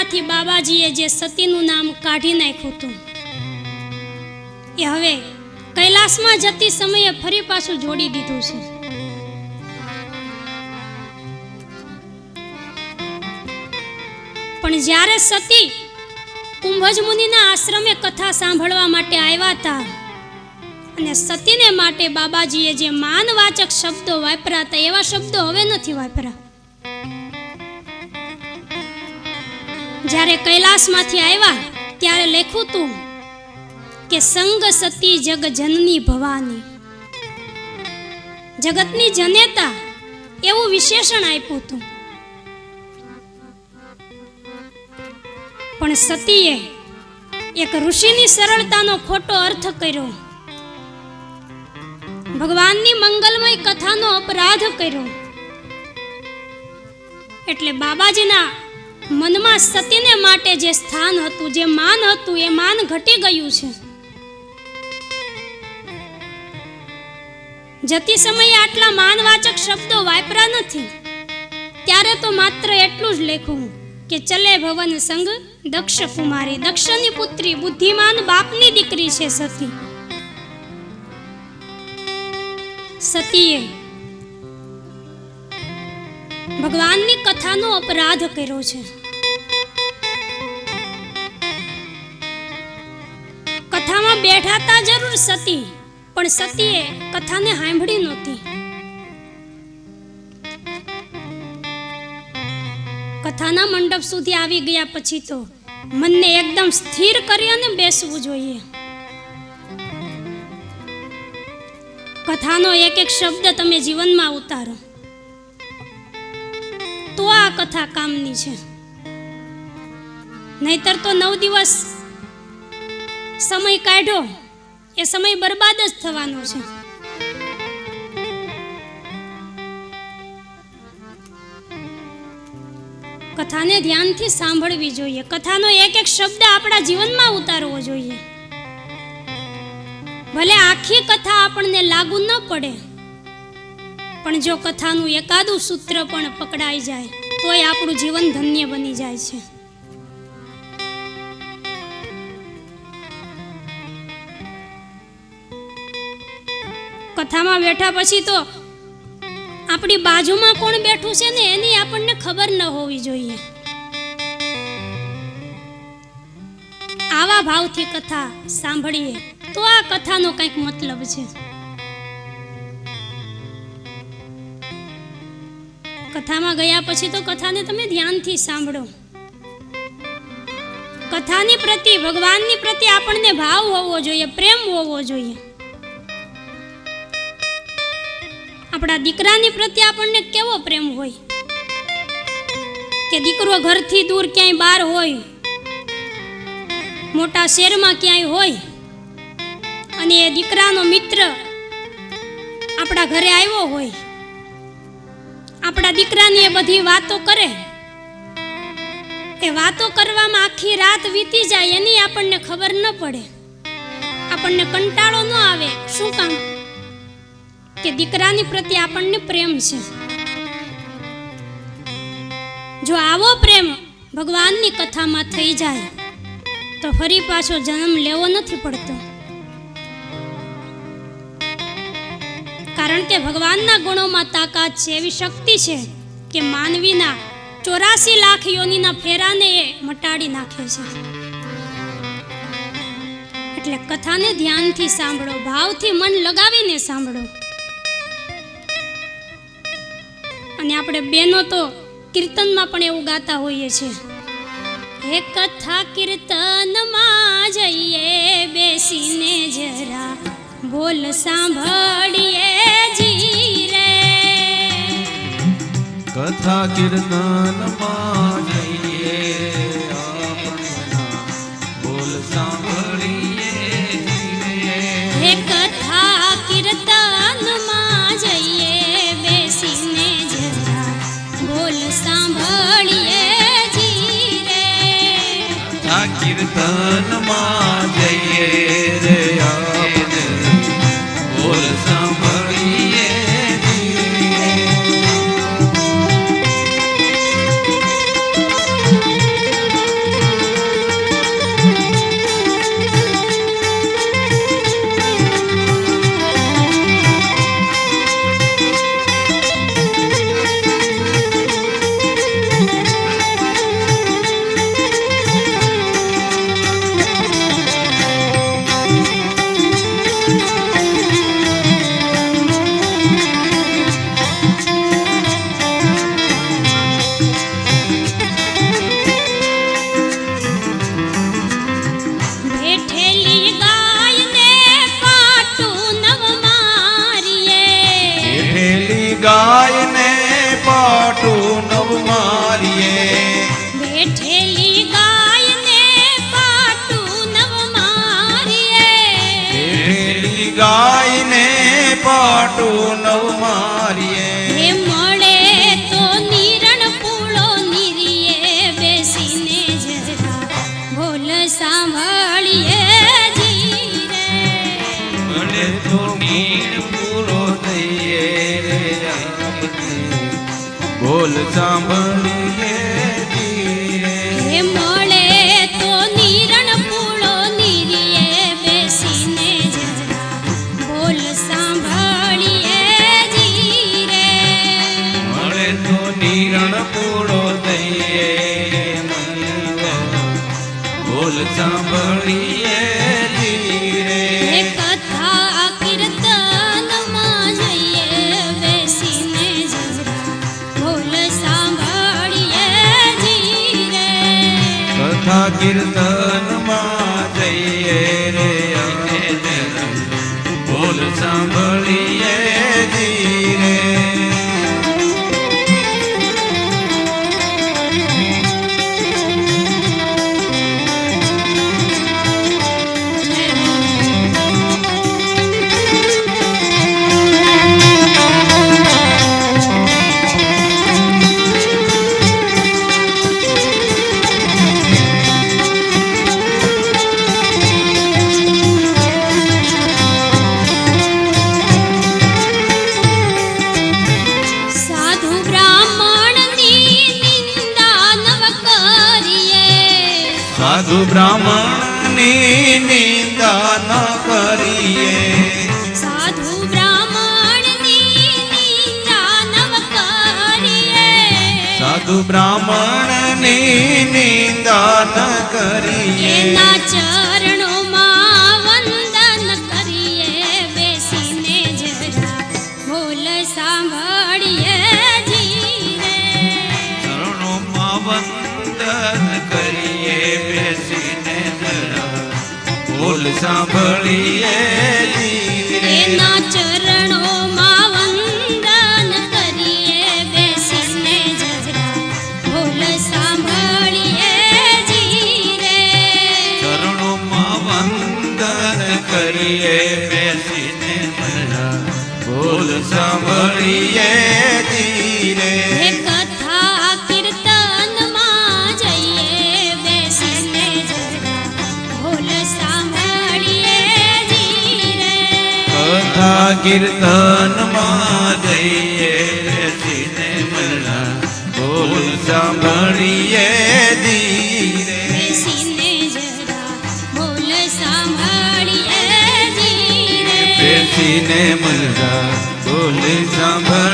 જીવનમાંથી બાબાજીએ જે સતીનું નામ કાઢી નાખ્યું હતું એ હવે કૈલાસમાં જતી સમયે ફરી પાછું જોડી દીધું છે. પણ જ્યારે સતી કુંભજ મુનિના આશ્રમે કથા સાંભળવા માટે આવ્યા હતા અને સતીને માટે બાબાજીએ જે માનવાચક શબ્દો વાપર્યા હતા એવા શબ્દો હવે નથી વાપર્યા. જ્યારે કૈલાસમાંથી આવ્યા ત્યારે લખ્યું હતું કે સંગ સતી જગ જનની ભવાની, જગતની જનેતા એવું વિશેષણ આપ્યું હતું. પણ સતીએ એક ઋષિની સરળતાનો ખોટો અર્થ કર્યો, ભગવાનની મંગલમય કથાનો અપરાધ કર્યો. એટલે બાબાજીના મનમાં સતીને માટે જે સ્થાન હતું, જે માન હતું, એ માન ઘટી ગયું છે. જતી સમયે આટલા માનવાચક શબ્દો વાપર્યા નથી. ત્યારે તો માત્ર એટલું જ લખ્યું કે ચલે ભવન સંગ દક્ષ કુમારી, દક્ષની પુત્રી, બુદ્ધિમાન બાપની દીકરી છે સતી. સતીએ ભગવાનની કથાનો અપરાધ કર્યો છે. કથામાં બેઠા હતા જરૂર સતી, પણ સતીએ કથાને સાંભળી નહોતી. કથાના મંડપ સુધી આવી ગયા પછી તો મનને એકદમ સ્થિર કરી અને બેસવું જોઈએ. કથાનો એક એક શબ્દ તમે જીવનમાં ઉતારો તો આ કથા કામની છે. નહીતર તો 9 દિવસ સમય કાઢ્યો એ સમય બરબાદ જ થવાનો છે. કથાને ધ્યાનથી સાંભળવી જોઈએ. કથાનો એક એક શબ્દ આપણા જીવનમાં ઉતારવો જોઈએ. ભલે આખી કથા આપણને લાગુ ન પડે, પણ જો કથાનું એકાદું સૂત્ર પણ પકડાઈ જાય તોય આપણું જીવન ધન્ય બની જાય છે. કથામાં બેઠા પછી તો આપણી બાજુમાં કોણ બેઠું છે ને એની આપણને ખબર ન હોવી જોઈએ. આવા ભાવથી કથા સાંભળીએ તો આ કથાનો કંઈક મતલબ છે. કથામાં ગયા પછી તો કથાને તમે ધ્યાનથી સાંભળો. કથાની પ્રતિ, ભગવાનની પ્રતિ આપણને ભાવ હોવો જોઈએ, પ્રેમ હોવો જોઈએ. આપણા દીકરાની પ્રત્યે આપણને કેવો પ્રેમ હોય કે દીકરો ઘરથી દૂર ક્યાંય બહાર હોય, મોટા શહેરમાં ક્યાંય હોય, અને એ દીકરાનો મિત્ર આપણા ઘરે આવ્યો હોય, આપણા દીકરાની એ બધી વાતો કરે, એ વાતો કરવામાં આખી રાત વીતી જાય એની આપણને ખબર ન પડે, આપણને કંટાળો ન આવે. શું કામ? કે દીકરાની પ્રત્યે આપણને પ્રેમ છે. જો આવો પ્રેમ ભગવાનની કથામાં થઈ જાય તો ફરી પાછો જન્મ લેવો નથી પડતો. કારણ કે ભગવાનના ગુણોમાં તાકાત છે, એવી શક્તિ છે કે માનવીના 84 લાખ યોનિના ફેરાને એ મટાડી નાખે છે. એટલે કથાને ધ્યાનથી સાંભળો, ભાવથી મન લગાવીને સાંભળો. અને આપણે બેનો તો કીર્તનમાં પણ એવું ગાતા હોઈએ છીએ, હે કથા કીર્તનમાં જઈએ બેસીને જરા બોલ સાંભળીએ જી રે. કથા કીર્તનમાં જઈએ બોલ સાંભળીએ જી રે. હે કથા કીર્તનમાં જઈએ બેસીને જરા બોલ સાંભળીએ જી રે. કથા કીર્તનમાં જઈએ રે બોલ સાંભળીએ જી રે. ગાયને પાટું નવ મારીએ બેઠેલી ગાયને પાટું નવ મારીએ બેઠેલી ગાયને પાટું નવ મારીએ હે મળે તો નિરણ પૂળો નીરીએ બેસીને જરા બોલ સાંભળીએ જીરે મળે તો નીર પૂરો થઈએ રે આપણે બોલ સાંભળીએ ધીરે હે મળે તો નિરણ પૂળો નીરીએ બેસીને જરા બોલ સાંભળીએ જીરે મળે તો નિરણ પૂરો દઈએ બોલ સાંભળીએ ધીરે હે કથા કીર્તનમાં જઈએ બેસીને જરા બોલ સાંભળીએ જીરે કથા કીર્તનમાં જઈએ રે અમે જરા બોલ સાંભળીએ ધીરે સાધુ બ્રાહ્મણની નિંદા નવ કરીએ સાધુ બ્રાહ્મણની નિંદા ન કરીએ સાધુ બ્રાહ્મણની નિંદા નવ કરીએ સાધુ બ્રાહ્મણની નિંદા ન કરીએ એના ચરણોમાં વંદન કરીએ બેસીને જરા બોલ સાંભળીએ જીરે ચરણોમાં વંદન કરીએ બેસીને જરા બોલ સાંભળીએ ધીરે એના ચરણોમાં વંદન કરીએ બેસીને જરા બોલ સાંભળીએ જીરે ચરણોમાં વંદન કરીએ બેસીને જરા બોલ સાંભળીએ ધીરે હે કથા કીર્તનમાં જઈએ બેસીને જરા બોલ સાંભળીએ જીરે કથા કીર્તનમાં જઈએ બેસીને જરા બોલ સાંભળીએ ધીરે બેસીને જરા બોલ સાંભળીએ જીરે બેસીને મલરા બોલ સાંભળ